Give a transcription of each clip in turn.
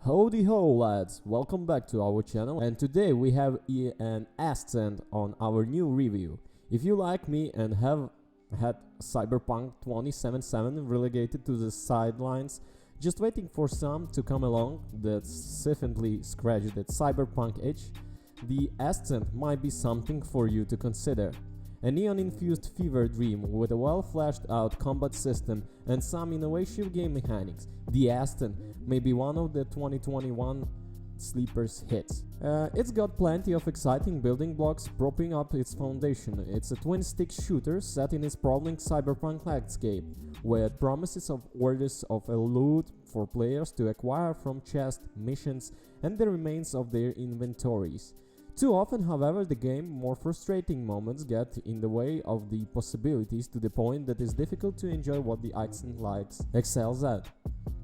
Howdy ho lads, welcome back to our channel, and today we have an Ascent on our new review. If you like me and have had Cyberpunk 2077 relegated to the sidelines, just waiting for some to come along that sufficiently scratch that cyberpunk itch, the Ascent might be something for you to consider. A neon-infused fever dream with a well-fleshed-out combat system and some innovative game mechanics, the Ascent may be one of the 2021 sleepers hits. It's got plenty of exciting building blocks propping up its foundation. It's a twin-stick shooter set in a sprawling cyberpunk landscape, with promises of orders of loot for players to acquire from chests, missions, and the remains of their inventories. Too often, however, the game's more frustrating moments get in the way of the possibilities to the point that it's difficult to enjoy what the Ascent excels at.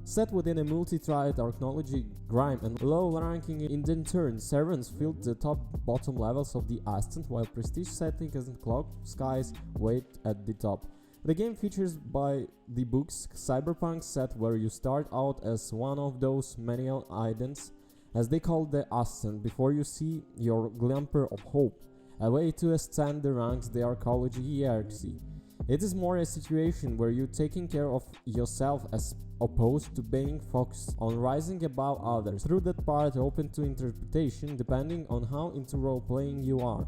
Set within a multi-triad archaeology, grime and low-ranking indentured servants filled the top-bottom levels of the Ascent, while prestige settings and cloud skies wait at the top. The game features by the books cyberpunk set where you start out as one of those menial idents, as they call the Ascent, before you see your glimmer of hope, a way to ascend the ranks the archaeology hierarchy. It is more a situation where you're taking care of yourself as opposed to being focused on rising above others, through that part open to interpretation depending on how into role-playing you are.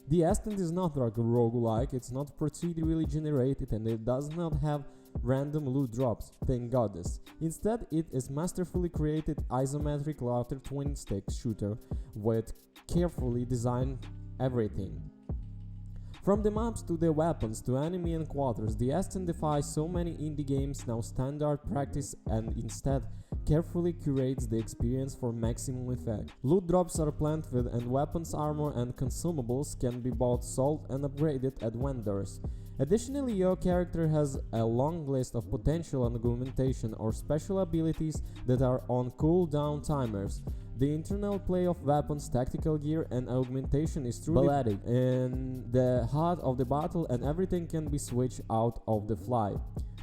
The Ascent is not like a roguelike, it's not procedurally generated, and it does not have random loot drops, thank goddess. Instead, it is masterfully created isometric laughter twin-stick shooter with carefully designed everything. From the maps to the weapons to enemy and quarters, the Ascent defies so many indie games now standard practice and instead carefully curates the experience for maximum effect. Loot drops are planned with, and weapons, armor and consumables can be bought, sold and upgraded at vendors. Additionally, your character has a long list of potential augmentation or special abilities that are on cooldown timers. The internal play of weapons, tactical gear and augmentation is truly ballistic in the heart of the battle, and everything can be switched out of the fly.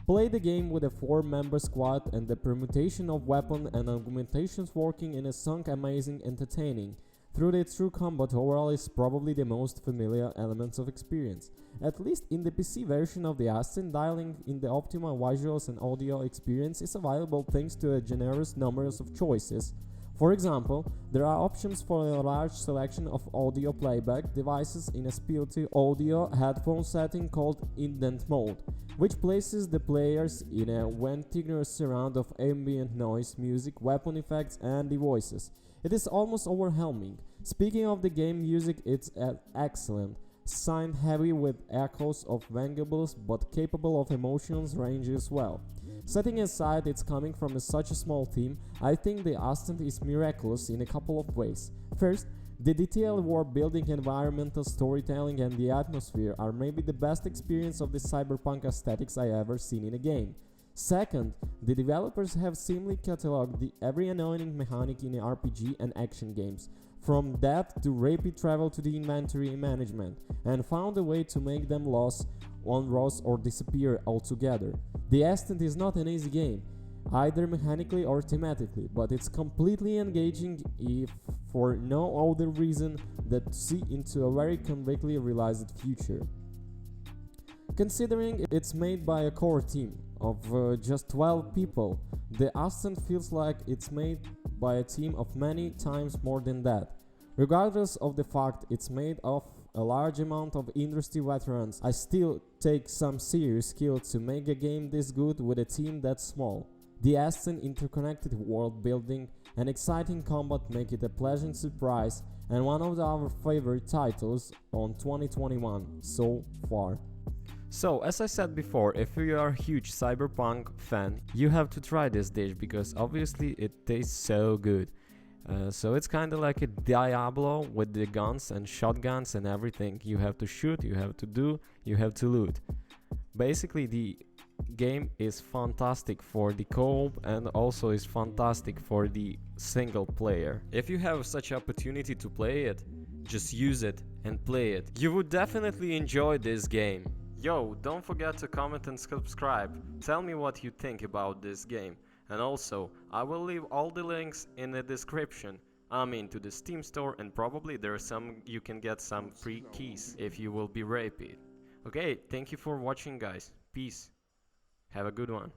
Play the game with a 4-member squad, and the permutation of weapon and augmentations working in a song amazing entertaining. Through the true combat overall is probably the most familiar elements of experience. At least in the PC version of the Ascent, dialing in the optimal visuals and audio experience is available thanks to a generous number of choices. For example, there are options for a large selection of audio playback devices in a specialty audio headphone setting called Indent Mode, which places the players in a continuous surround of ambient noise, music, weapon effects and the voices. It is almost overwhelming. Speaking of the game music, it's excellent. Signed heavy with echoes of Vangables but capable of emotions range as well. Setting aside it's coming from such a small team, I think the Ascent is miraculous in a couple of ways. First, the detailed world building, environmental storytelling and the atmosphere are maybe the best experience of the cyberpunk aesthetics I ever seen in a game. Second, the developers have seamlessly cataloged every annoying mechanic in RPG and action games, from depth to rapid travel to the inventory management, and found a way to make them lose, unrest or disappear altogether. The Ascent is not an easy game, either mechanically or thematically, but it's completely engaging if for no other reason than to see into a very convictly realized future. Considering it's made by a core team of just 12 people, the Ascent feels like it's made by a team of many times more than that. Regardless of the fact it's made of a large amount of industry veterans, I still take some serious skill to make a game this good with a team that small. The Ascent interconnected world building and exciting combat make it a pleasant surprise and one of our favorite titles on 2021 so far. So, as I said before, if you are a huge cyberpunk fan, you have to try this dish because obviously it tastes so good. So it's kind of like a Diablo with the guns and shotguns and everything. You have to shoot, you have to do, you have to loot. Basically the game is fantastic for the co-op and also is fantastic for the single player. If you have such opportunity to play it, just use it and play it. You would definitely enjoy this game. Yo, don't forget to comment and subscribe. Tell me what you think about this game. And also, I will leave all the links in the description. I mean to the Steam store, and probably you can get some free keys if you will be raped. Okay, thank you for watching guys. Peace. Have a good one.